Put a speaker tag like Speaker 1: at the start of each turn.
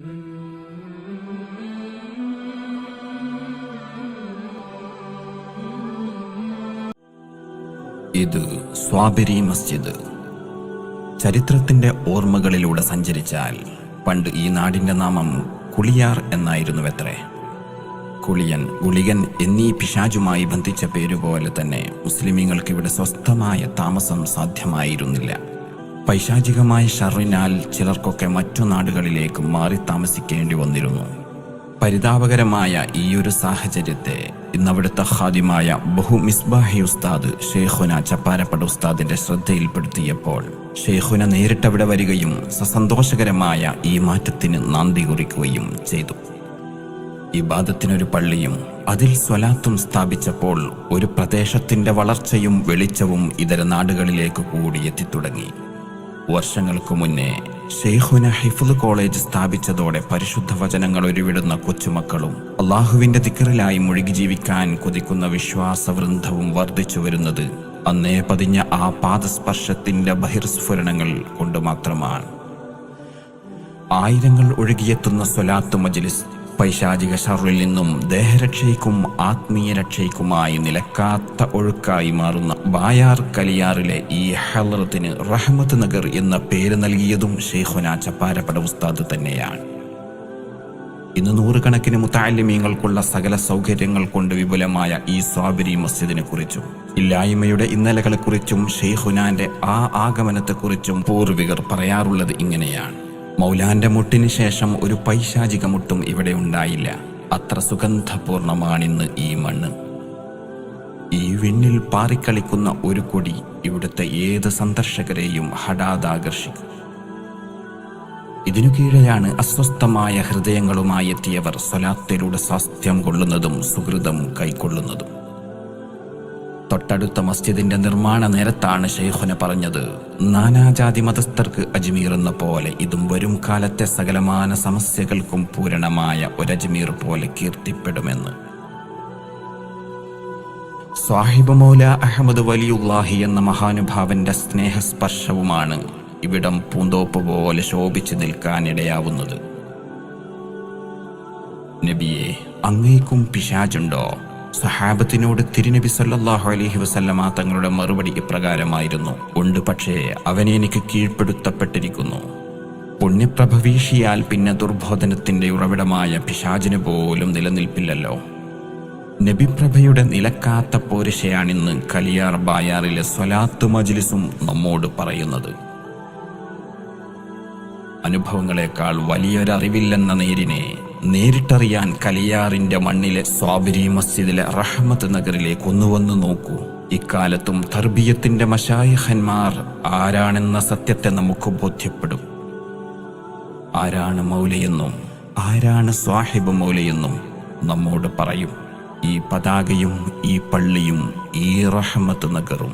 Speaker 1: ഇത് സ്വാബിരി മസ്ജിദ്. ചരിത്രത്തിന്റെ ഓർമ്മകളിലൂടെ സഞ്ചരിച്ചാൽ പണ്ട് ഈ നാടിന്റെ നാമം കുളിയാർ എന്നായിരുന്നുവത്രേ. കുളിയൻ, ഗുളികൻ എന്നീ പിശാചുമായി ബന്ധിച്ച പേരുപോലെ തന്നെ മുസ്ലിമീങ്ങൾക്ക് ഇവിടെ സ്വസ്ഥമായ താമസം സാധ്യമായിരുന്നില്ല. പൈശാചികമായ ഷർറിനാൽ ചിലർക്കൊക്കെ മറ്റു നാടുകളിലേക്ക് മാറി താമസിക്കേണ്ടി വന്നിരുന്നു. പരിതാപകരമായ ഈയൊരു സാഹചര്യത്തെ ഇന്നവിടുത്തെ ഖാദിമായ ബഹു മിസ്ബാഹി ഉസ്താദ് ഷെയ്ഖുന ചപ്പാരപ്പട ഉസ്താദിന്റെ ശ്രദ്ധയിൽപ്പെടുത്തിയപ്പോൾ ഷെയ്ഖുന നേരിട്ടവിടെ വരികയും സസന്തോഷകരമായ ഈ മാറ്റത്തിന് നാന്ദി കുറിക്കുകയും ചെയ്തു. ഇബാദത്തിനൊരു പള്ളിയും അതിൽ സ്വലാത്തും സ്ഥാപിച്ചപ്പോൾ ഒരു പ്രദേശത്തിന്റെ വളർച്ചയും വെളിച്ചവും ഇതര നാടുകളിലേക്ക് കൂടി എത്തിത്തുടങ്ങി. വർഷങ്ങൾക്കു മുന്നേ ഷെയ്ഖുന ഹിഫ്ള് കോളേജ് സ്ഥാപിച്ചതോടെ പരിശുദ്ധ വചനങ്ങൾ ഉരുവിടുന്ന കൊച്ചുമക്കളും അള്ളാഹുവിന്റെ ദിക്റിലായി മുഴുകി ജീവിക്കാൻ കൊതിക്കുന്ന വിശ്വാസവൃന്ദവും വർദ്ധിച്ചു വരുന്നത് അന്നേ പതിഞ്ഞ ആ പാദസ്പർശത്തിന്റെ ബഹിർസ്ഫുരണങ്ങൾ കൊണ്ട് മാത്രമാണ്. ആയിരങ്ങൾ ഒഴുകിയെത്തുന്ന സ്വലാത്തു മജ്ലിസ് പൈശാചിക ഷർറിൽ നിന്നും ദേഹരക്ഷയ്ക്കും ആത്മീയ രക്ഷയ്ക്കുമായി നിലക്കാത്ത ഒഴുക്കായി മാറുന്ന ബായാർ കലിയാറിലെ ഈ ഹളറത്തിന് റഹ്മത്ത് നഗർ എന്ന പേര് നൽകിയതും ഷെയ്ഖുന ചപ്പാരപ്പട ഉസ്താദ് തന്നെയാണ്. ഇന്ന് നൂറുകണക്കിന് മുതഅല്ലിമീങ്ങൾക്കുള്ള സകല സൗകര്യങ്ങൾ കൊണ്ട് വിപുലമായ ഈ സ്വാബിരി മസ്ജിദിനെ കുറിച്ചും ഇല്ലായ്മയുടെ ഇന്നലകളെക്കുറിച്ചും ഷെയ്ഖുനാന്റെ ആ ആഗമനത്തെക്കുറിച്ചും പൂർവികർ പറയാറുള്ളത് ഇങ്ങനെയാണ്: മൗലാന്റെ മുട്ടിന് ശേഷം ഒരു പൈശാചിക മുട്ടും ഇവിടെ ഉണ്ടായില്ല. അത്ര സുഗന്ധപൂർണമാണിന്ന് ഈ മണ്ണ്. ഈ വിണ്ണിൽ പാറിക്കളിക്കുന്ന ഒരു കൊടി ഇവിടുത്തെ ഏത് സന്ദർശകരെയും ഹഠാതാകർഷിക്കും. ഇതിനു കീഴെയാണ് അസ്വസ്ഥമായ ഹൃദയങ്ങളുമായി എത്തിയവർ സ്വലാത്തിലൂടെ സ്വാസ്ഥ്യം കൊള്ളുന്നതും സുഹൃതം കൈക്കൊള്ളുന്നതും. തൊട്ടടുത്ത മസ്ജിദിന്റെ നിർമ്മാണ നേരത്താണ് ഷെയ്ഖുന പറഞ്ഞത്, നാനാജാതി മതസ്ഥർക്ക് അജ്മീർ എന്ന പോലെ ഇതും വരും കാലത്തെ സകലമാന സമസ്യകൾക്കും പൂരണമായ ഒരു അജ്മീർ പോലെ കീർത്തിപ്പെടുമെന്ന്. സ്വാഹിബ് മൗല അഹമ്മദ് വലിയുല്ലാഹി എന്ന മഹാനുഭാവന്റെ സ്നേഹസ്പർശവുമാണ് ഇവിടം പൂന്തോപ്പ് പോലെ ശോഭിച്ചു നിൽക്കാനിടയാവുന്നത്. നബിയെ, അങ്ങേക്കും പിശാചുണ്ടോ? സഹാബത്തിനോട് തിരുനബി സല്ലല്ലാഹു അലൈഹി വസല്ലമ തങ്ങളുടെ മറുപടി ഇപ്രകാരമായിരുന്നു: ഉണ്ട്, പക്ഷേ അവനെ എനിക്ക് കീഴ്പ്പെടുത്തപ്പെട്ടിരിക്കുന്നു. പുണ്യപ്രഭ വീശിയാൽ പിന്നെ ദുർബോധനത്തിന്റെ ഉറവിടമായ പിശാചിന് പോലും നിലനിൽപ്പില്ലല്ലോ. നബിപ്രഭയുടെ നിലക്കാത്ത പോരിശയാണിന്ന് കലിയാർ ബായാറിലെ സ്വലാത്ത് മജ്ലിസും നമ്മോട് പറയുന്നത്. അനുഭവങ്ങളെക്കാൾ വലിയൊരറിവില്ലെന്ന നേരിനെ നേരിട്ടറിയാൻ കലിയാറിന്റെ മണ്ണിലെ സ്വാബിരി മസ്ജിദിലെ റഹ്മത്ത് നഗറിലേക്ക് ഒന്നുവന്നു നോക്കൂ. ഇക്കാലത്തും തർബിയത്തിന്റെ മശായിഖന്മാർ ആരാണെന്ന സത്യത്തെ നമുക്ക് ബോധ്യപ്പെടും. ആരാണ് മൗലയെന്നും ആരാണ് സ്വാഹിബ് മൗലയെന്നും നമ്മോട് പറയും. ഈ പതാകയും ഈ പള്ളിയും ഈ റഹ്മത്ത് നഗറും.